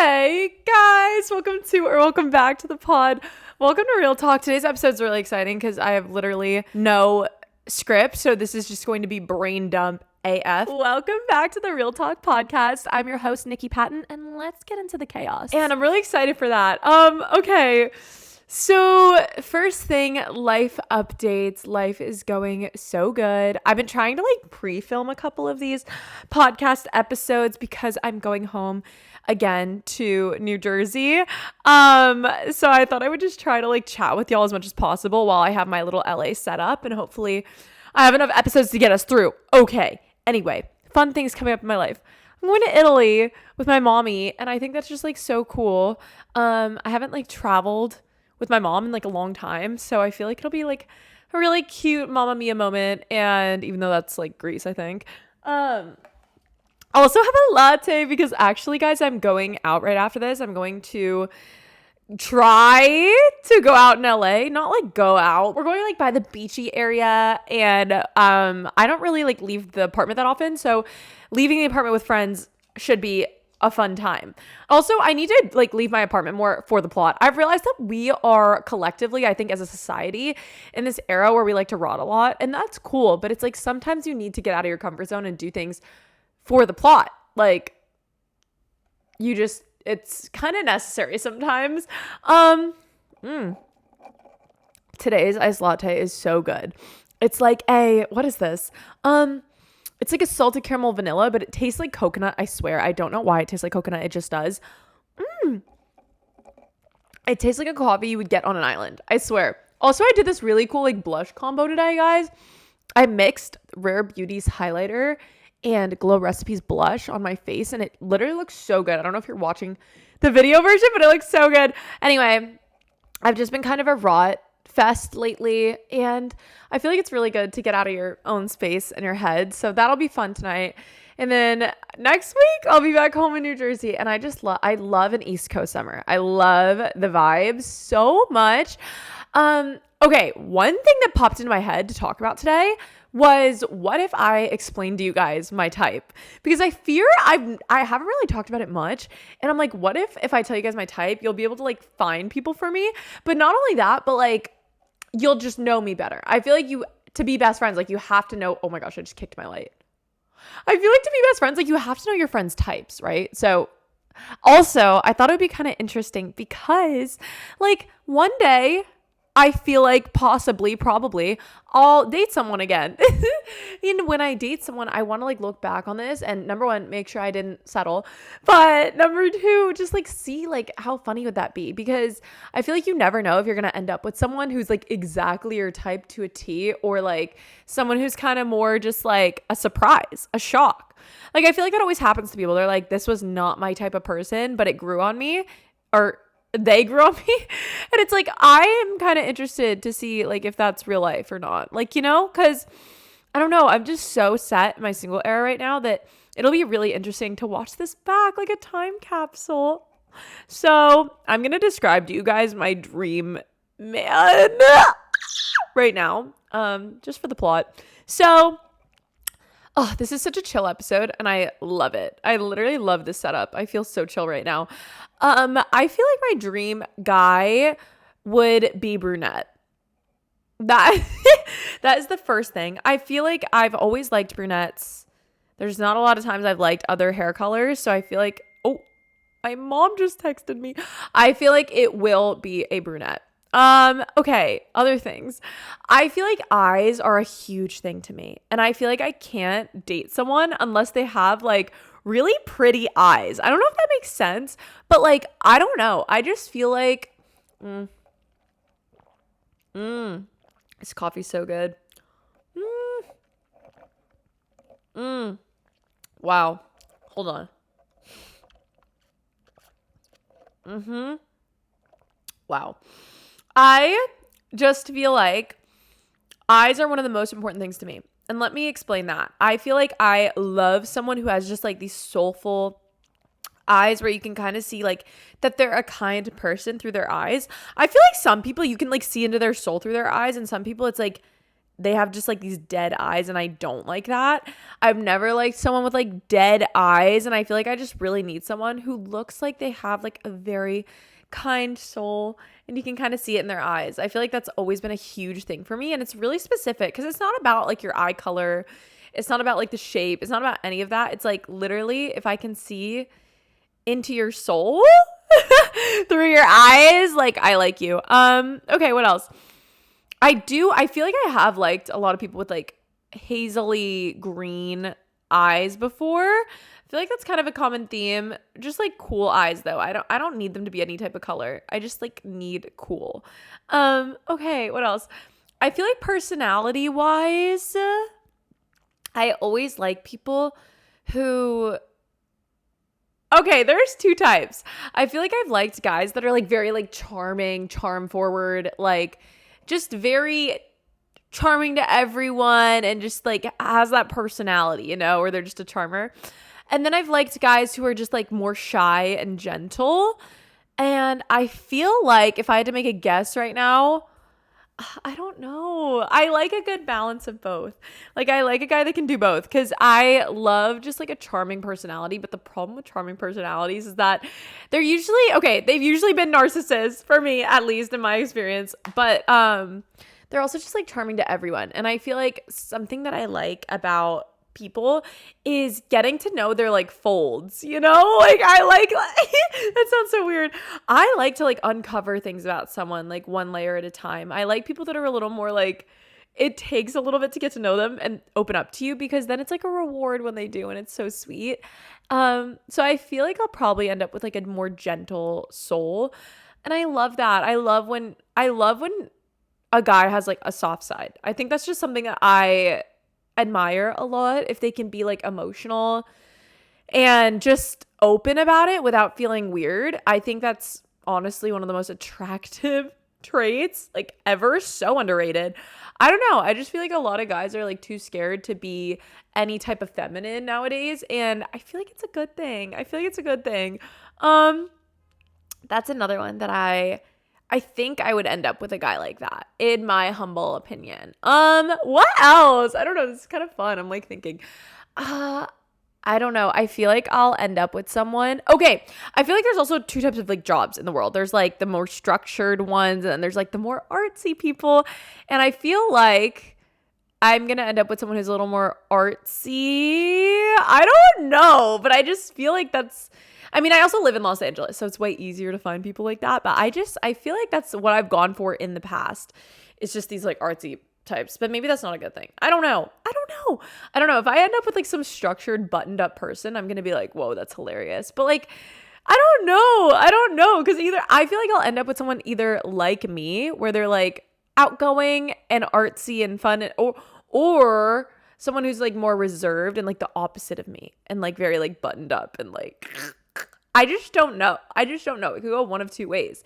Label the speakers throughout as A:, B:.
A: Hey guys, welcome back to the pod. Welcome to Real Talk. Today's episode is really exciting because I have literally no script, so this is just going to be brain dump AF. Welcome back to the Real Talk podcast. I'm your host, Nik, Patton, and let's get into the chaos. And I'm really excited for that. Okay. So first thing, life updates. Life is going so good. I've been trying to pre-film a couple of these podcast episodes because I'm going home again to New Jersey. So I thought I would just try to chat with y'all as much as possible while I have my little LA set up, and hopefully I have enough episodes to get us through. Okay. Anyway, fun things coming up in my life. I'm going to Italy with my mommy, and I think that's just so cool. I haven't traveled with my mom in a long time, so I feel like it'll be a really cute Mamma Mia moment. And even though that's Greece, I think I also have a latte because actually, guys, I'm going out right after this. I'm going to try to go out in LA, not go out. We're going by the beachy area, and I don't really leave the apartment that often, so leaving the apartment with friends should be a fun time. Also, I need to leave my apartment more for the plot. I've realized that we are collectively, I think as a society, in this era where we like to rot a lot, and that's cool, but it's sometimes you need to get out of your comfort zone and do things for the plot. It's kind of necessary sometimes. Today's iced latte is so good. It's what is this? It's a salted caramel vanilla, but it tastes like coconut. I swear. I don't know why it tastes like coconut. It just does. It tastes like a coffee you would get on an island. I swear. Also, I did this really cool blush combo today, guys. I mixed Rare Beauty's highlighter and Glow Recipes blush on my face, and it literally looks so good. I don't know if you're watching the video version, but it looks so good. Anyway, I've just been kind of a rot fest lately, and I feel like it's really good to get out of your own space and your head, so that'll be fun tonight. And then next week I'll be back home in New Jersey, and I love an East Coast summer. I love the vibes so much. Okay, one thing that popped into my head to talk about today was, what if I explained to you guys my type? Because I fear I haven't really talked about it much, and I'm what if I tell you guys my type, you'll be able to find people for me, but not only that, but you'll just know me better. I feel to be best friends, you have to know. Oh my gosh, I just kicked my light. I feel to be best friends, you have to know your friends' types, right? So also, I thought it would be kind of interesting because one day I feel probably I'll date someone again. And when I date someone, I want to look back on this and, number one, make sure I didn't settle. But number two, just see how funny would that be? Because I feel you never know if you're going to end up with someone who's exactly your type to a T, or someone who's kind of more just a surprise, a shock. I feel that always happens to people. They're this was not my type of person, but it grew on me, or they grew on me. And it's I am kind of interested to see if that's real life or not, because I don't know, I'm just so set in my single era right now that it'll be really interesting to watch this back like a time capsule. So I'm gonna describe to you guys my dream man right now, just for the plot. So this is such a chill episode, and I love it. I literally love this setup. I feel so chill right now. I feel my dream guy would be brunette. That is the first thing. I feel I've always liked brunettes. There's not a lot of times I've liked other hair colors, so I feel oh, my mom just texted me. I feel it will be a brunette. Okay, other things. I feel eyes are a huge thing to me, and I feel I can't date someone unless they have really pretty eyes. I don't know if that makes sense, but I don't know. I just feel this coffee's so good. Wow. Hold on. Wow. I just feel eyes are one of the most important things to me. And let me explain that. I feel I love someone who has just these soulful eyes where you can kind of see that they're a kind person through their eyes. I feel some people you can see into their soul through their eyes, and some people it's they have just like these dead eyes, and I don't like that. I've never liked someone with like dead eyes, and I feel like I just really need someone who looks like they have like a very kind soul, and you can kind of see it in their eyes. I feel like that's always been a huge thing for me, and it's really specific because it's not about like your eye color. It's not about like the shape. It's not about any of that. It's like literally if I can see into your soul through your eyes, like I like you. Okay, what else? I feel like I have liked a lot of people with like hazily green eyes before. I feel like that's kind of a common theme. Just like cool eyes though. I don't need them to be any type of color. I just like need cool. Okay, what else? I feel like personality wise, I always like people who, okay, there's two types. I feel like I've liked guys that are like very like charming, charm forward, like just very charming to everyone and just like has that personality, you know, or they're just a charmer. And then I've liked guys who are just like more shy and gentle. And I feel like if I had to make a guess right now, I don't know. I like a good balance of both. Like I like a guy that can do both because I love just like a charming personality. But the problem with charming personalities is that they're usually, okay, they've usually been narcissists for me, at least in my experience. But they're also just like charming to everyone. And I feel like something that I like about people is getting to know their like folds, you know? Like I like that sounds so weird. I like to like uncover things about someone like one layer at a time. I like people that are a little more like, it takes a little bit to get to know them and open up to you because then it's like a reward when they do and it's so sweet. So I feel like I'll probably end up with like a more gentle soul. And I love that. I love when a guy has like a soft side. I think that's just something that I admire a lot, if they can be like emotional and just open about it without feeling weird. I think that's honestly one of the most attractive traits like ever. So underrated. I don't know. I just feel like a lot of guys are like too scared to be any type of feminine nowadays, and I feel like it's a good thing. That's another one that I think I would end up with a guy like that, in my humble opinion. What else? I don't know. This is kind of fun. I'm like thinking, I don't know. I feel like I'll end up with someone. Okay. I feel like there's also two types of like jobs in the world. There's like the more structured ones, and then there's like the more artsy people. And I feel like I'm going to end up with someone who's a little more artsy. I don't know, but I just feel like I also live in Los Angeles, so it's way easier to find people like that. But I feel like that's what I've gone for in the past. It's just these like artsy types, but maybe that's not a good thing. I don't know. If I end up with like some structured, buttoned up person, I'm going to be like, whoa, that's hilarious. But like, I don't know. Cause either I feel like I'll end up with someone either like me, where they're like outgoing and artsy and fun, or someone who's like more reserved and like the opposite of me and like very like buttoned up and like, I just don't know. It could go one of two ways.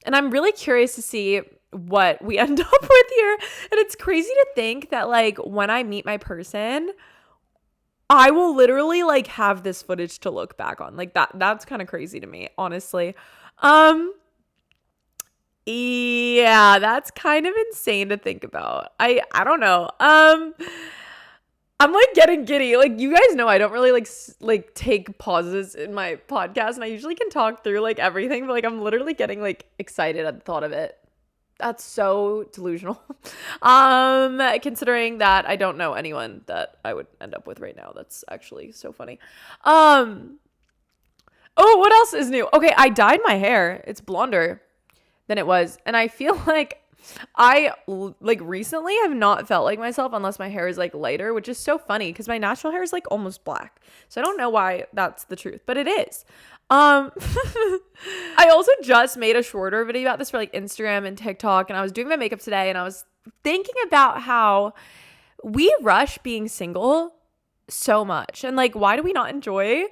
A: And I'm really curious to see what we end up with here. And it's crazy to think that like when I meet my person, I will literally like have this footage to look back on. Like that's kind of crazy to me, honestly. Yeah, that's kind of insane to think about. I don't know. I'm like getting giddy. Like you guys know I don't really like take pauses in my podcast, and I usually can talk through like everything, but like I'm literally getting like excited at the thought of it. That's so delusional. Considering that I don't know anyone that I would end up with right now. That's actually so funny. Oh, what else is new? Okay, I dyed my hair. It's blonder than it was, and I feel like I like recently have not felt like myself unless my hair is like lighter, which is so funny because my natural hair is like almost black. So I don't know why that's the truth, but it is. I also just made a shorter video about this for like Instagram and TikTok, and I was doing my makeup today, and I was thinking about how we rush being single so much, and like why do we not enjoy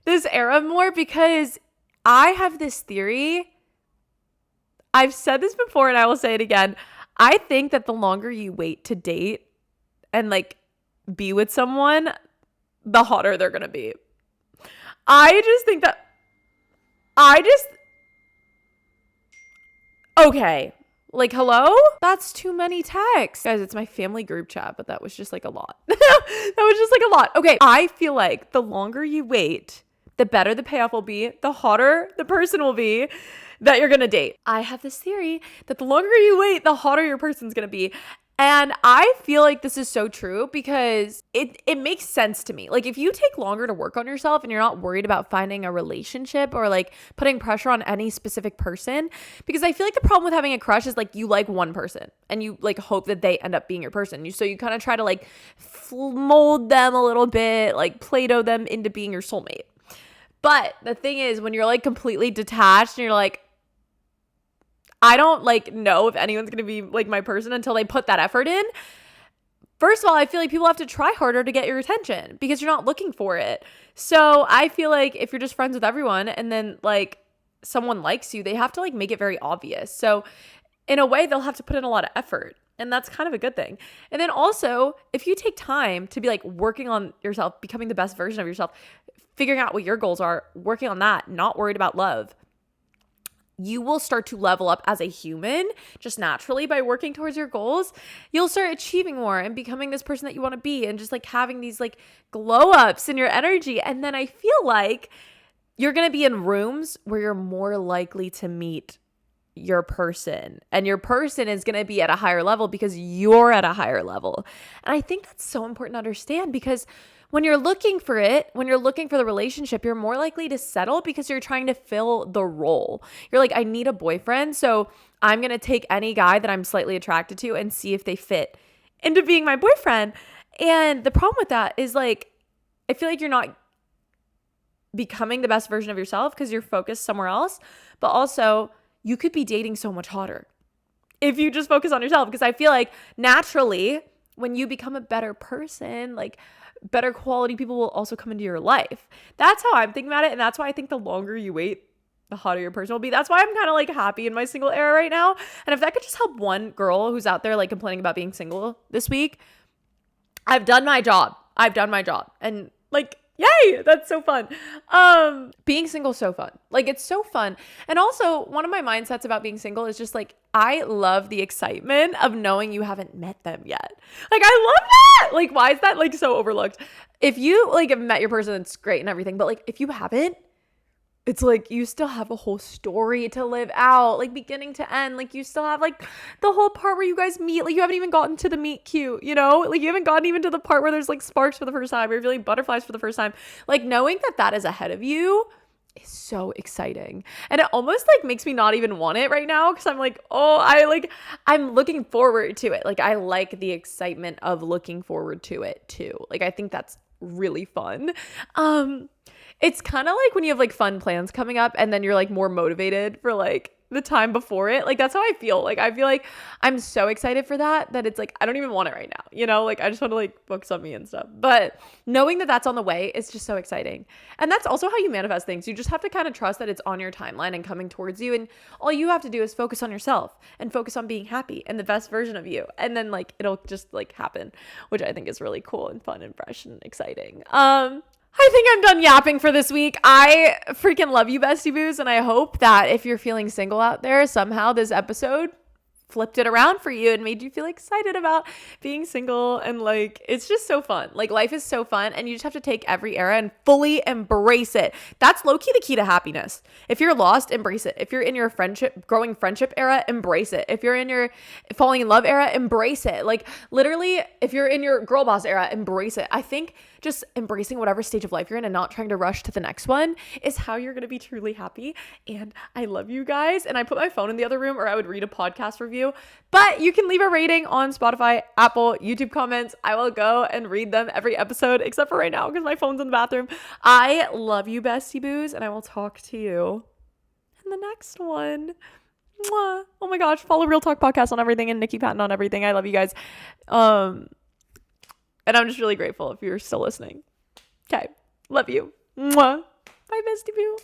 A: this era more? Because I have this theory. I've said this before and I will say it again. I think that the longer you wait to date and like be with someone, the hotter they're going to be. Okay. Like, hello? That's too many texts. Guys, it's my family group chat, but that was just like a lot. That was just like a lot. Okay, I feel like the longer you wait, the better the payoff will be, the hotter the person will be that you're gonna date. I have this theory that the longer you wait, the hotter your person's gonna be. And I feel like this is so true because it makes sense to me. Like, if you take longer to work on yourself and you're not worried about finding a relationship or like putting pressure on any specific person, because I feel like the problem with having a crush is like you like one person and you like hope that they end up being your person. So you kind of try to like mold them a little bit, like Play-Doh them into being your soulmate. But the thing is, when you're like completely detached and you're like, I don't like know if anyone's going to be like my person until they put that effort in. First of all, I feel like people have to try harder to get your attention because you're not looking for it. So I feel like if you're just friends with everyone and then like someone likes you, they have to like make it very obvious. So in a way, they'll have to put in a lot of effort. And that's kind of a good thing. And then also, if you take time to be like working on yourself, becoming the best version of yourself, figuring out what your goals are, working on that, not worried about love, you will start to level up as a human just naturally by working towards your goals. You'll start achieving more and becoming this person that you want to be and just like having these like glow ups in your energy. And then I feel like you're going to be in rooms where you're more likely to meet your person, and your person is going to be at a higher level because you're at a higher level. And I think that's so important to understand because when you're looking for it, when you're looking for the relationship, you're more likely to settle because you're trying to fill the role. You're like, I need a boyfriend, so I'm going to take any guy that I'm slightly attracted to and see if they fit into being my boyfriend. And the problem with that is like, I feel like you're not becoming the best version of yourself because you're focused somewhere else, but also you could be dating so much hotter if you just focus on yourself. Because I feel like naturally, when you become a better person, like better quality people will also come into your life. That's how I'm thinking about it. And that's why I think the longer you wait, the hotter your person will be. That's why I'm kind of like happy in my single era right now. And if that could just help one girl who's out there like complaining about being single this week, I've done my job. And like, yay, that's so fun. Being single is so fun. Like, it's so fun. And also, one of my mindsets about being single is just like, I love the excitement of knowing you haven't met them yet. Like, I love that. Like, why is that like so overlooked? If you like have met your person, it's great and everything. But like, if you haven't, it's like you still have a whole story to live out, like beginning to end. Like, you still have like the whole part where you guys meet. Like, you haven't even gotten to the meet cute, you know? Like, you haven't gotten even to the part where there's like sparks for the first time, or you're feeling butterflies for the first time. Like, knowing that that is ahead of you is so exciting. And it almost like makes me not even want it right now because I'm like, oh, I'm looking forward to it. Like, I like the excitement of looking forward to it too. Like, I think that's really fun. It's kind of like when you have like fun plans coming up and then you're like more motivated for like the time before it. Like, that's how I feel. Like, I feel like I'm so excited for that it's like I don't even want it right now, you know? Like, I just want to like focus on me and stuff. But knowing that that's on the way is just so exciting. And that's also how you manifest things. You just have to kind of trust that it's on your timeline and coming towards you, and all you have to do is focus on yourself and focus on being happy and the best version of you, and then like it'll just like happen, which I think is really cool and fun and fresh and exciting. I think I'm done yapping for this week. I freaking love you, bestie boos. And I hope that if you're feeling single out there, somehow this episode flipped it around for you and made you feel excited about being single. And like, it's just so fun. Like, life is so fun, and you just have to take every era and fully embrace it. That's low-key the key to happiness. If you're lost, embrace it. If you're in your growing friendship era, embrace it. If you're in your falling in love era, embrace it. Like, literally, if you're in your girl boss era, embrace it. I think just embracing whatever stage of life you're in and not trying to rush to the next one is how you're going to be truly happy. And I love you guys. And I put my phone in the other room, or I would read a podcast review, but you can leave a rating on Spotify, Apple, YouTube comments. I will go and read them every episode, except for right now because my phone's in the bathroom. I love you, bestie boos, and I will talk to you in the next one. Mwah. Oh my gosh, follow Real Talk Podcast on everything and Nik, Patton on everything. I love you guys. And I'm just really grateful if you're still listening. Okay. Love you. Mwah. Bye, bestie boo.